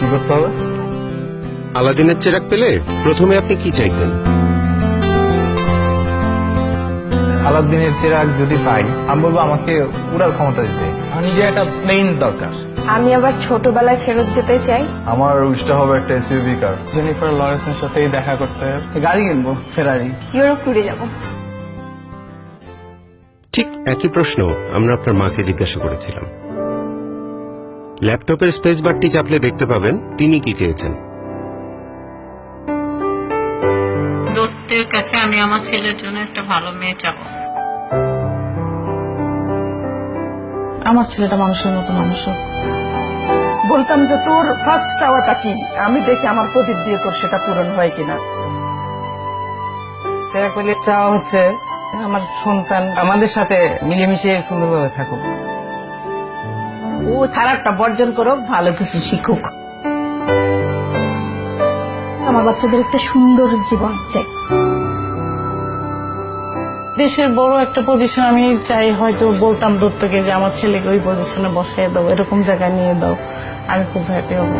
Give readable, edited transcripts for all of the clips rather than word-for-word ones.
কি করতে হবে? আলাদিনের চেরাগ পেলে প্রথমে আপনি কি চাইতেন? আলাদিনের চিরাগ যদি পাই, আমি বলবো আমাকে উড়ার ক্ষমতা দিতে। আমার নিজের একটা প্লেন দরকার। আমি আবার ছোটবেলায় ফেরত যেতে চাই। আমার উইশটা হবে একটা এসইউভি কার। জেনিফার লরেন্সের সাথেই দেখা করতে, গাড়ি কিনবো, ফেরারি। ইউরোপ ট্যুরে যাব। ঠিক একই প্রশ্ন আমরা আপনার মাকে জিজ্ঞাসা করেছিলাম। ল্যাপটপের স্পেস বারটি চাপলে দেখতে পাবেন তিনি কি চেয়েছেন। দত্তের কাছে আমি আমার ছেলের জন্য একটা ভালো মেয়ে চাবো। আমার ছেলেটা মানুষের মতো মানুষ হোক। বলতাম যে তোর ফার্স্ট চাওয়াটা কি, আমি দেখি আমার প্রদীপ দিয়ে তোর সেটা পূরণ হয় কিনা। চেরাগ পেলে চাওয়া হচ্ছে আমার সন্তান আমাদের সাথে মিলেমিশে সুন্দরভাবে থাকুক। ও খারাপটা বর্জন করুক, ভালো কিছু শিখুক। আমার বাচ্চাদের একটা সুন্দর জীবন চাই। দেশের বড় একটা পজিশন আমি চাই, হয়তো বলতাম দত্তকে যে আমার ছেলেকে ওই পজিশনে বসাই দাও, এরকম জায়গায় নিয়ে দাও, আমি খুব হ্যাপি হব।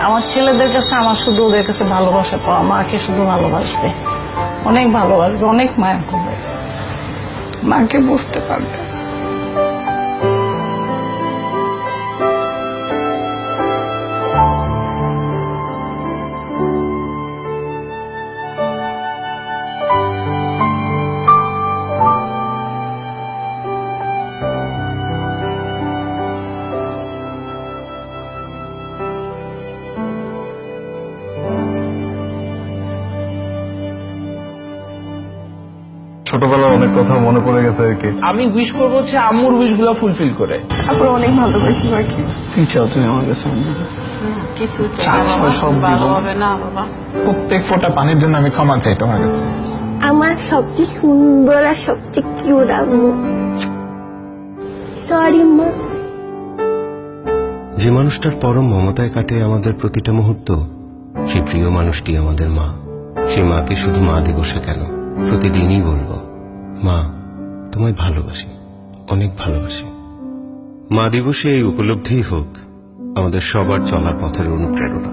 আমার ছেলেদের কাছে আমার শুধু ওদের কাছে ভালোবাসা পাওয়া, মাকে শুধু ভালোবাসবে, অনেক ভালোবাসবে, অনেক মায়া করবে, মাকে বুঝতে পারবে। ছোটবেলার অনেক কথা মনে পড়ে গেছে আর কি। আমি উইশ করবো হচ্ছে আম্মুর উইশ গুলো ফুলফিল করে। তারপর অনেক ভালোবাসি মাকে। কি চাও তুমি আমার কাছে? কিছু সব ভালো হবে না বাবা। প্রত্যেক ফোঁটা পানির জন্য আমি ক্ষমা চাই তোমার কাছে। আমার সবচেয়ে সুন্দর আর সবচেয়ে কিউট আম্মু। সরি মা। যে মানুষটার পরম মমতায় কাটে আমাদের প্রতিটা মুহূর্ত, সেই প্রিয় মানুষটি আমাদের মা। সে মাকে শুধু মা দিবসে কেন, প্রতিদিনই বলবো, মা তোমায় ভালোবাসি, অনেক ভালোবাসি। মা দিবসে এই উপলব্ধিই হোক আমাদের সবার চলার পথের অনুপ্রেরণা।